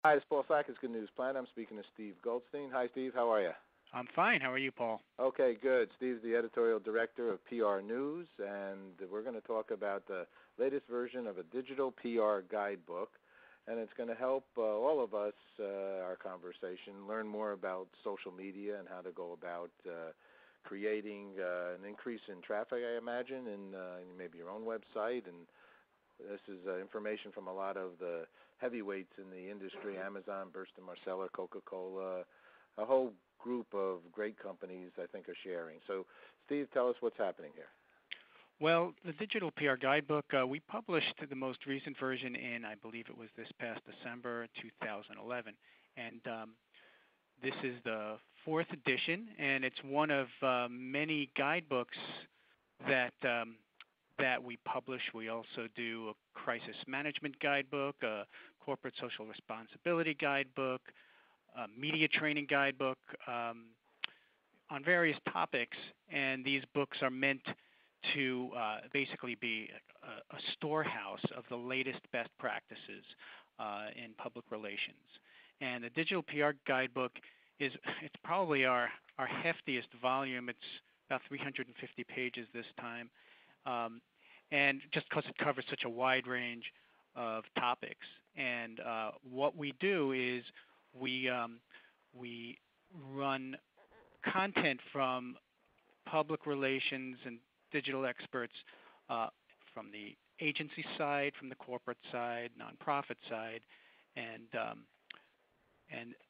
Hi, it's Paul Sackett, Good News Planet. I'm speaking to Steve Goldstein. Hi, Steve. How are you? I'm fine. How are you, Paul? Okay, good. Steve's the editorial director of PR News, and we're going to talk about the latest version of a digital PR guidebook, and it's going to help all of us, our conversation, learn more about social media and how to go about creating an increase in traffic, I imagine, in maybe your own website. And this is information from a lot of the heavyweights in the industry: Amazon, Burson Marsteller, Coca-Cola, a whole group of great companies I think are sharing. So, Steve, tell us what's happening here. Well, the Digital PR Guidebook, we published the most recent version in, I believe it was this past December 2011. And this is the fourth edition, and it's one of many guidebooks that we publish. We also do a crisis management guidebook, a corporate social responsibility guidebook, a media training guidebook on various topics. And these books are meant to basically be a storehouse of the latest best practices in public relations. And the Digital PR Guidebook it's probably our heftiest volume. It's about 350 pages this time. And just because it covers such a wide range of topics. And what we do is we run content from public relations and digital experts from the agency side, from the corporate side, nonprofit side, and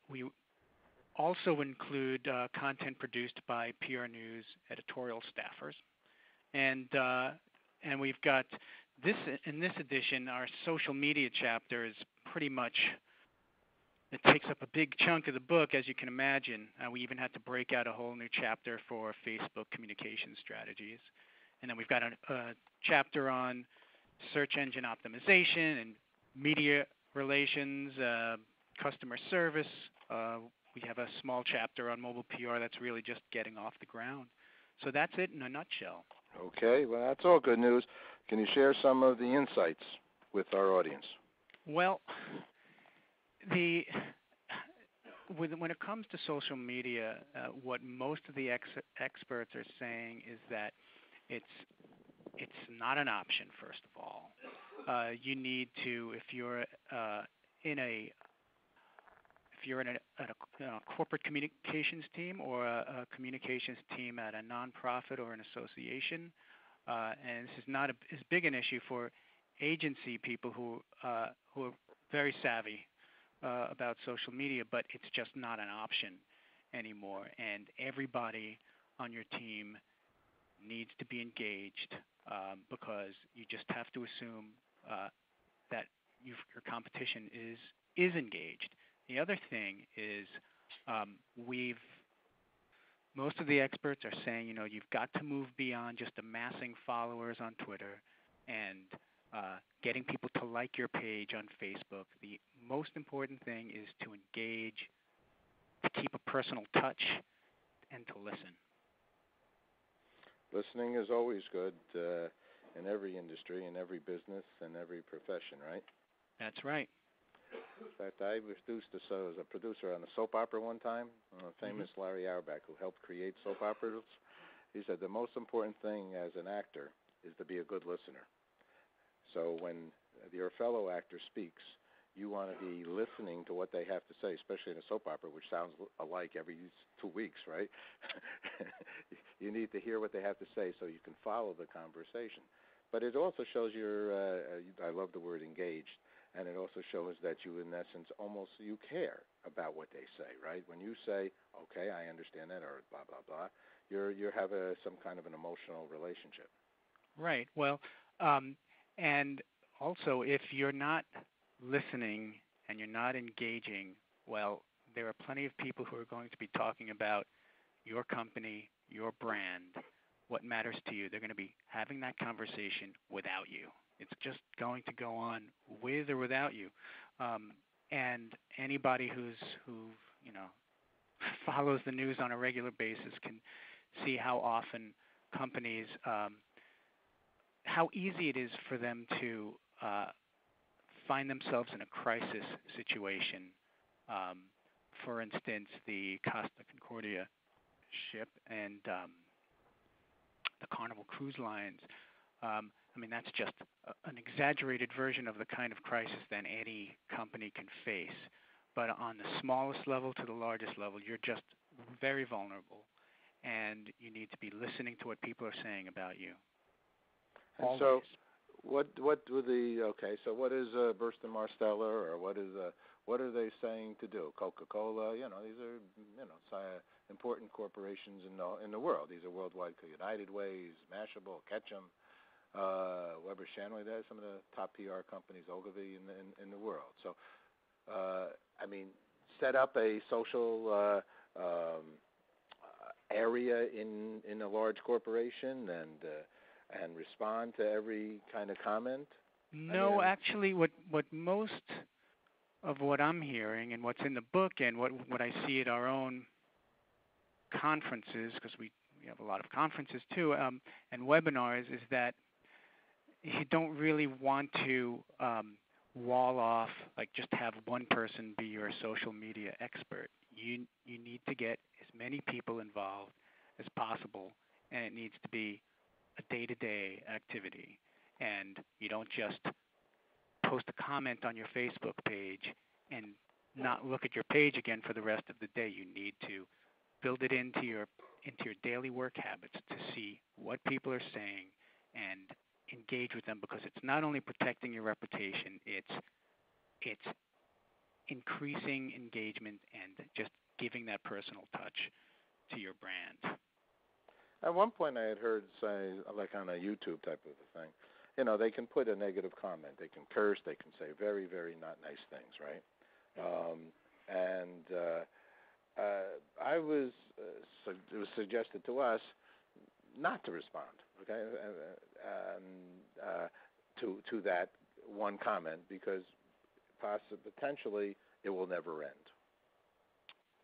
we also include content produced by PR News editorial staffers. And we've got this in this edition. Our social media chapter is pretty much, it takes up a big chunk of the book, as you can imagine. We even had to break out a whole new chapter for Facebook communication strategies. And then we've got a chapter on search engine optimization and media relations, customer service. We have a small chapter on mobile PR that's really just getting off the ground. So that's it in a nutshell. Okay, well, that's all good news. Can you share some of the insights with our audience? Well, when it comes to social media, what most of the experts are saying is that it's not an option. First of all, you need to, if you're in a corporate communications team or a communications team at a nonprofit or an association, and this is not as big an issue for agency people who are very savvy about social media, but it's just not an option anymore. And everybody on your team needs to be engaged because you just have to assume that your competition is engaged. The other thing is most of the experts are saying, you've got to move beyond just amassing followers on Twitter and getting people to like your page on Facebook. The most important thing is to engage, to keep a personal touch, and to listen. Listening is always good in every industry, in every business, and every profession, right? That's right. In fact, I was as a producer on a soap opera one time, famous Larry Auerbach, who helped create soap operas. He said the most important thing as an actor is to be a good listener. So when your fellow actor speaks, you want to be listening to what they have to say, especially in a soap opera, which sounds alike every 2 weeks, right? You need to hear what they have to say so you can follow the conversation. But it also shows I love the word engaged, and it also shows that you, in essence, you care about what they say, right? When you say, okay, I understand that, or blah, blah, blah, you have some kind of an emotional relationship. Right. Well, and also if you're not listening and you're not engaging, well, there are plenty of people who are going to be talking about your company, your brand, what matters to you. They're going to be having that conversation without you. It's just going to go on with or without you. And anybody who follows the news on a regular basis can see how often companies, how easy it is for them to find themselves in a crisis situation For instance, the Costa Concordia ship and the Carnival Cruise Lines. I mean, that's just an exaggerated version of the kind of crisis that any company can face. But on the smallest level to the largest level, you're just very vulnerable, and you need to be listening to what people are saying about you. And Always. so, what would so what is Burson Marsteller, or what are they saying to do? Coca-Cola, these are important corporations in the world. These are worldwide. United Ways, Mashable, Ketchum, Weber Shandling. They're some of the top PR companies, Ogilvy in the world. So, I mean, set up a social area in a large corporation and respond to every kind of comment? No, actually, what most of what I'm hearing and what's in the book and what I see at our own conferences, because we have a lot of conferences too, and webinars, is that you don't really want to wall off, like just have one person be your social media expert. You need to get as many people involved as possible, and it needs to be a day-to-day activity. And you don't just post a comment on your Facebook page and not look at your page again for the rest of the day. You need to build it into your daily work habits to see what people are saying and engage with them, because it's not only protecting your reputation, it's increasing engagement and just giving that personal touch to your brand. At one point I had heard say, like on a YouTube type of a thing, they can put a negative comment. They can curse. They can say very, very not nice things, right? It was suggested to us not to respond, okay, to that one comment, because potentially it will never end.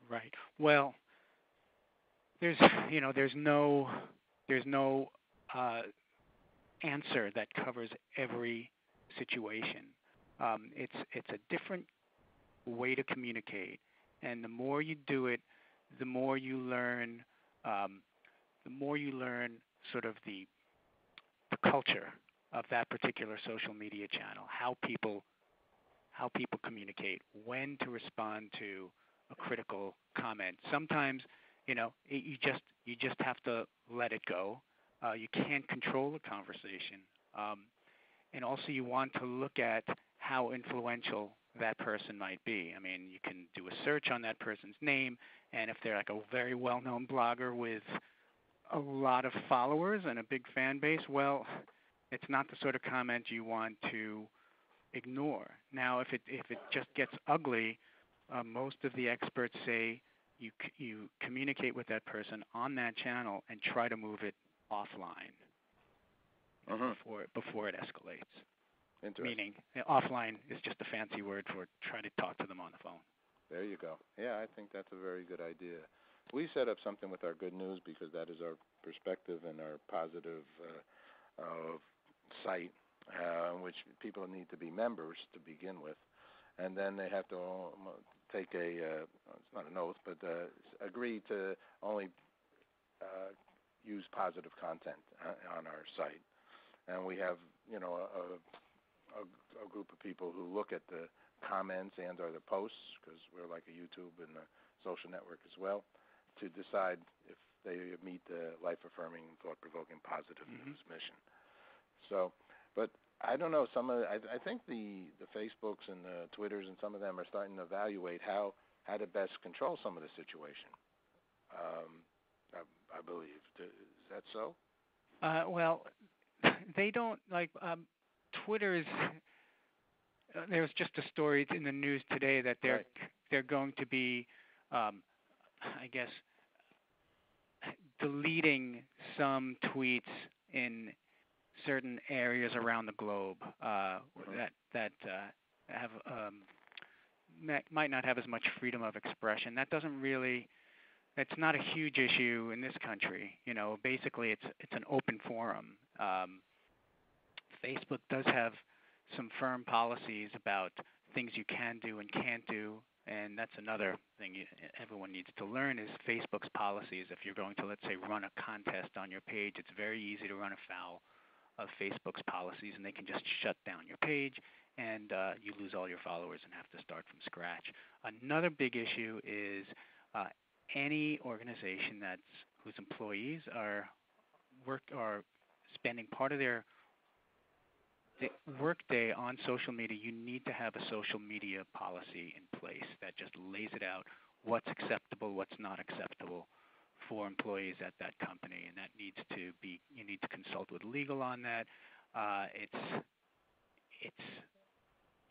Right. Well, there's no answer that covers every situation. It's a different way to communicate, and the more you do it, the more you learn. Sort of the culture of that particular social media channel, how people communicate, when to respond to a critical comment. Sometimes, you just have to let it go. You can't control the conversation, and also you want to look at how influential that person might be. I mean, you can do a search on that person's name, and if they're like a very well-known blogger with a lot of followers and a big fan base, well, it's not the sort of comment you want to ignore. Now, if it just gets ugly, most of the experts say you communicate with that person on that channel and try to move it offline before it escalates. Meaning, offline is just a fancy word for try to talk to them on the phone. There you go. Yeah, I think that's a very good idea. We set up something with our Good News because that is our perspective and our positive site, which people need to be members to begin with, and then they have to take it's not an oath, but agree to only use positive content on our site. And we have, a group of people who look at the comments and or the posts, because we're like a YouTube and a social network as well, to decide if they meet the life-affirming, thought-provoking, positive news mission. So, but I don't know. I think the Facebooks and the Twitters and some of them are starting to evaluate how to best control some of the situation. I believe. Is that so? Well, they don't like Twitter is. There was just a story in the news today that they're going to be, I guess, deleting some tweets in certain areas around the globe that have might not have as much freedom of expression. That doesn't really. It's not a huge issue in this country. Basically, it's an open forum. Facebook does have some firm policies about things you can do and can't do And that's another thing everyone needs to learn is Facebook's policies. If you're going to, let's say, run a contest on your page, it's very easy to run afoul of Facebook's policies, and they can just shut down your page, and you lose all your followers and have to start from scratch. Another big issue is any organization whose employees are spending part of their workday on social media, you need to have a social media policy in place that just lays it out, what's acceptable, what's not acceptable for employees at that company, and that needs to be, you need to consult with legal on that. It's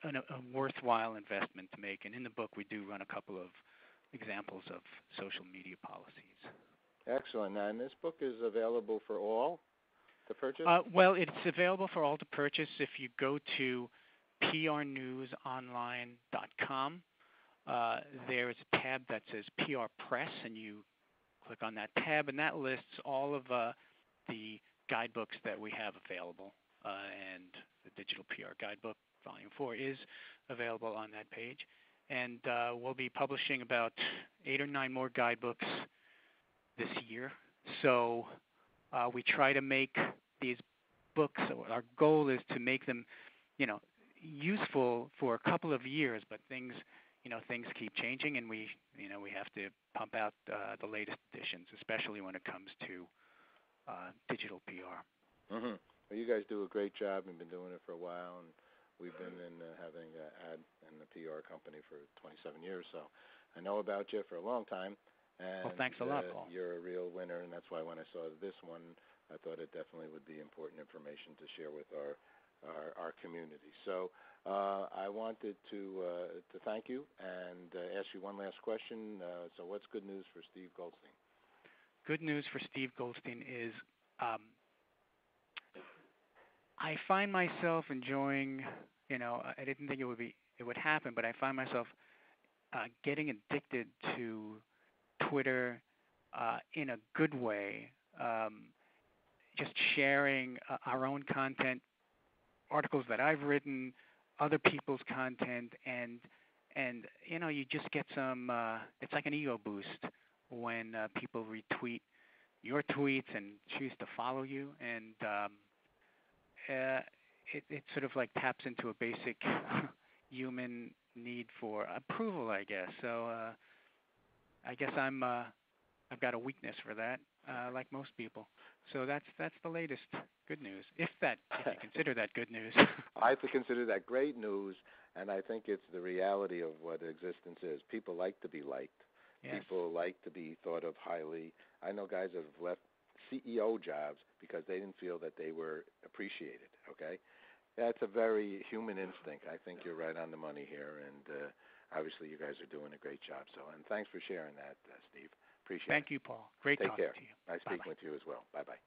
a worthwhile investment to make, and in the book we do run a couple of examples of social media policies. Excellent. Now, and this book is available for all to purchase? Well, it's available for all to purchase if you go to prnewsonline.com. There's a tab that says PR Press, and you click on that tab, and that lists all of the guidebooks that we have available. And the Digital PR Guidebook, Volume 4, is available on that page. And we'll be publishing about 8 or 9 more guidebooks this year. So we try to make these books, our goal is to make them, useful for a couple of years, but things keep changing, and we have to pump out the latest editions, especially when it comes to digital PR. Mm-hmm. Well, you guys do a great job. We've been doing it for a while, and we've been having an ad in the PR company for 27 years, so I know about you for a long time. And, well, thanks a lot, Paul. You're a real winner, and that's why when I saw this one, I thought it definitely would be important information to share with our community. So I wanted to thank you and ask you one last question. So what's good news for Steve Goldstein? Good news for Steve Goldstein is I find myself enjoying, I didn't think it would happen, but I find myself getting addicted to Twitter in a good way, just sharing our own content, articles that I've written, other people's content, and you just get some, it's like an ego boost when people retweet your tweets and choose to follow you, and it sort of like taps into a basic human need for approval, I guess. So I guess I've got a weakness for that, like most people. So that's the latest good news, if you consider that good news. I consider that great news, and I think it's the reality of what existence is. People like to be liked. Yes. People like to be thought of highly. I know guys that have left CEO jobs because they didn't feel that they were appreciated, okay? That's a very human instinct. I think you're right on the money here, and obviously you guys are doing a great job. So, and thanks for sharing that, Steve. Appreciate it. Thank you, Paul. Great talking to you. Nice speaking with you as well. Bye-bye.